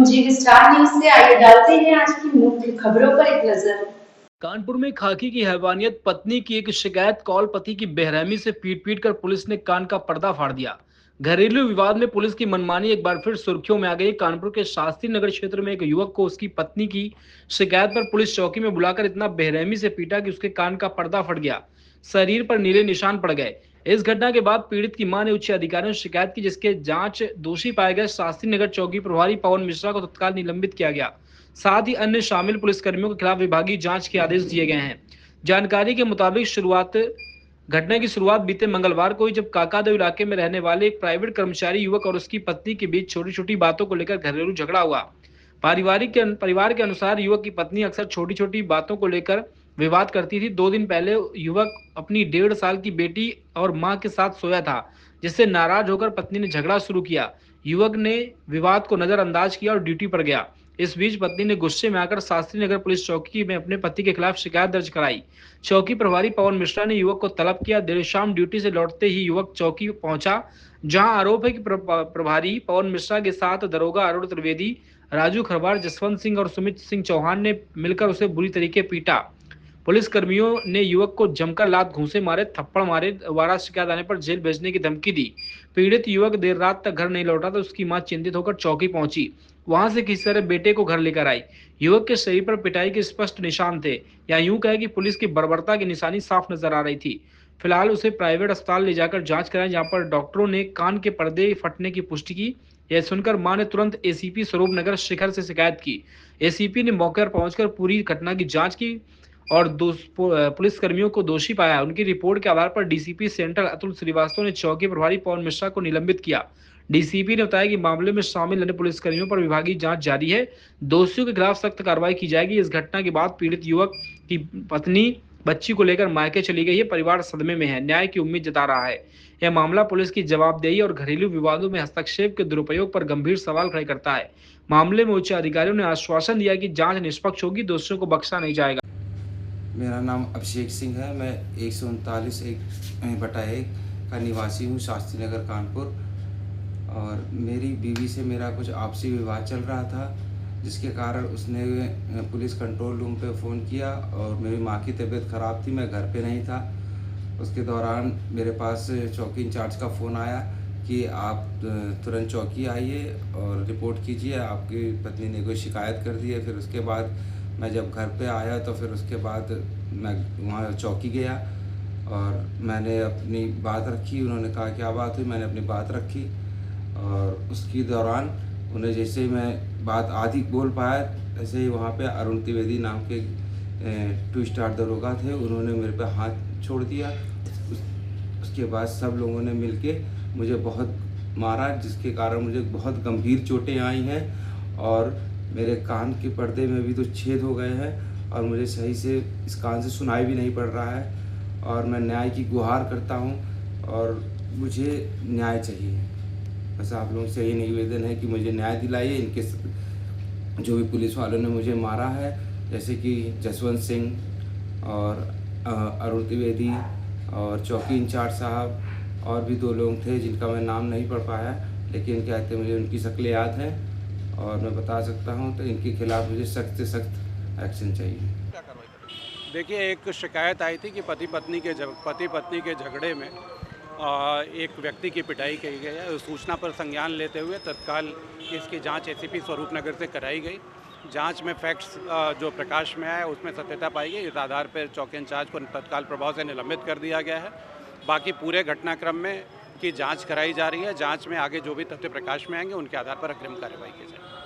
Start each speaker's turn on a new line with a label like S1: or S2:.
S1: जी star news से आइए डालते हैं आज की मुख्य खबरों पर एक नजर।
S2: कानपुर में खाकी की हैवानियत, पत्नी की एक शिकायत कॉल, पति की बेरहमी से पीट पीट कर पुलिस ने कान का पर्दा फाड़ दिया। घरेलू विवाद में पुलिस की मनमानी एक बार फिर सुर्खियों में आ गई। कानपुर के शास्त्री नगर क्षेत्र में एक युवक को उसकी पत्नी की शिकायत पर पुलिस चौकी में बुलाकर इतना बेरहमी से पीटा कि उसके कान का पर्दा फट गया, शरीर पर नीले निशान पड़ गए। इस घटना के बाद पीड़ित की मां ने उच्च अधिकारियों से शिकायत की, जिसके जांच दोषी पाए गए शास्त्री नगर चौकी प्रभारी पवन मिश्रा को तत्काल निलंबित किया गया। साथ ही अन्य शामिल पुलिसकर्मियों के खिलाफ विभागीय जांच के आदेश दिए गए हैं। जानकारी के मुताबिक घटना की शुरुआत बीते मंगलवार को हुई, जब काकादेव इलाके में रहने वाले एक प्राइवेट कर्मचारी युवक और उसकी पत्नी के बीच छोटी छोटी बातों को लेकर घरेलू झगड़ा हुआ। परिवार के अनुसार युवक की पत्नी अक्सर छोटी छोटी बातों को लेकर विवाद करती थी। 2 दिन पहले युवक अपनी 1.5 साल की बेटी और मां के साथ सोया था, जिससे नाराज होकर पत्नी ने झगड़ा शुरू किया। युवक ने विवाद को नजरअंदाज किया और ड्यूटी पर गया। इस बीच पत्नी ने गुस्से में आकर शास्त्री नगर पुलिस चौकी में अपने पति के खिलाफ शिकायत दर्ज कराई। चौकी प्रभारी पवन मिश्रा ने युवक को तलब किया। देर शाम ड्यूटी से लौटते ही युवक चौकी पहुंचा, जहां आरोप है कि प्रभारी पवन मिश्रा के साथ दरोगा अरुण त्रिवेदी, राजू खरवार, जसवंत सिंह और सुमित सिंह चौहान ने मिलकर उसे बुरी तरीके पीटा। पुलिस कर्मियों ने युवक को जमकर लात घूंसे मारे, थप्पड़ मारे। दोबारा शिकायत आने पर जेल भेजने की धमकी दी। पीड़ित युवक देर रात तक घर नहीं लौटा तो उसकी मां चिंतित होकर चौकी पहुंची। वहां से किसी तरह बेटे को घर लेकर आई। युवक के शरीर पर पिटाई के स्पष्ट निशान थे, या यूं कहे कि पुलिस की बर्बरता की निशानी साफ नजर आ रही थी। फिलहाल उसे प्राइवेट अस्पताल ले जाकर जांच कराई, जहां पर डॉक्टरों ने कान के पर्दे फटने की पुष्टि की। यह सुनकर मां ने तुरंत एसीपी स्वरूप नगर शिखर से शिकायत की। एसीपी ने मौके पर पहुंचकर पूरी घटना की जांच की और पुलिस कर्मियों को दोषी पाया। उनकी रिपोर्ट के आधार पर डीसीपी सेंट्रल अतुल श्रीवास्तव ने चौकी प्रभारी पवन मिश्रा को निलंबित किया। डीसीपी ने बताया कि मामले में शामिल अन्य पुलिसकर्मियों पर विभागीय जांच जारी है। दोषियों के खिलाफ सख्त कार्रवाई की जाएगी। इस घटना के बाद पीड़ित युवक की पत्नी बच्ची को लेकर मायके चली गई है। परिवार सदमे में है, न्याय की उम्मीद जता रहा है। यह मामला पुलिस की जवाबदेही और घरेलू विवादों में हस्तक्षेप के दुरुपयोग पर गंभीर सवाल खड़े करता है। मामले में उच्च अधिकारियों ने आश्वासन दिया कि जांच निष्पक्ष होगी, दोषियों को बख्शा नहीं जाएगा।
S3: मेरा नाम अभिषेक सिंह है। मैं 139/1 का निवासी हूँ, शास्त्री नगर कानपुर। और मेरी बीवी से मेरा कुछ आपसी विवाद चल रहा था, जिसके कारण उसने पुलिस कंट्रोल रूम पे फ़ोन किया और मेरी माँ की तबीयत ख़राब थी, मैं घर पे नहीं था। उसके दौरान मेरे पास चौकी इंचार्ज का फ़ोन आया कि आप तुरंत चौकी आइए और रिपोर्ट कीजिए, आपकी पत्नी ने कोई शिकायत कर दी है। फिर उसके बाद मैं जब घर पे आया तो फिर उसके बाद मैं वहाँ चौकी गया और मैंने अपनी बात रखी। उन्होंने कहा क्या बात हुई, मैंने अपनी बात रखी और उसके दौरान उन्हें जैसे ही मैं बात आधी बोल पाया, ऐसे ही वहाँ पे अरुण त्रिवेदी नाम के 2 स्टार दरोगा थे, उन्होंने मेरे पे हाथ छोड़ दिया। उसके बाद सब लोगों ने मिलके मुझे बहुत मारा, जिसके कारण मुझे बहुत गंभीर चोटें आई हैं और मेरे कान के पर्दे में भी तो छेद हो गए हैं और मुझे सही से इस कान से सुनाई भी नहीं पड़ रहा है। और मैं न्याय की गुहार करता हूँ और मुझे न्याय चाहिए। बस आप लोगों से यही निवेदन है कि मुझे न्याय दिलाइए। इनके जो भी पुलिस वालों ने मुझे मारा है, जैसे कि जसवंत सिंह और अरुण त्रिवेदी और चौकी इंचार्ज साहब, और भी 2 लोग थे जिनका मैं नाम नहीं पढ़ पाया, लेकिन कहते मुझे उनकी शक्लें याद हैं और मैं बता सकता हूं। तो इनके खिलाफ मुझे सख्त से सख्त एक्शन चाहिए।
S4: देखिए, एक शिकायत आई थी कि पति पत्नी के झगड़े में एक व्यक्ति की पिटाई की गई है। सूचना पर संज्ञान लेते हुए तत्काल इसकी जांच एसीपी स्वरूप नगर से कराई गई। जांच में फैक्ट्स जो प्रकाश में आया उसमें सत्यता पाई गई। इस आधार पर चौकी इंचार्ज को तत्काल प्रभाव से निलंबित कर दिया गया है। बाकी पूरे घटनाक्रम में की जांच कराई जा रही है। जांच में आगे जो भी तथ्य प्रकाश में आएंगे उनके आधार पर अग्रिम कार्रवाई की जाएगी।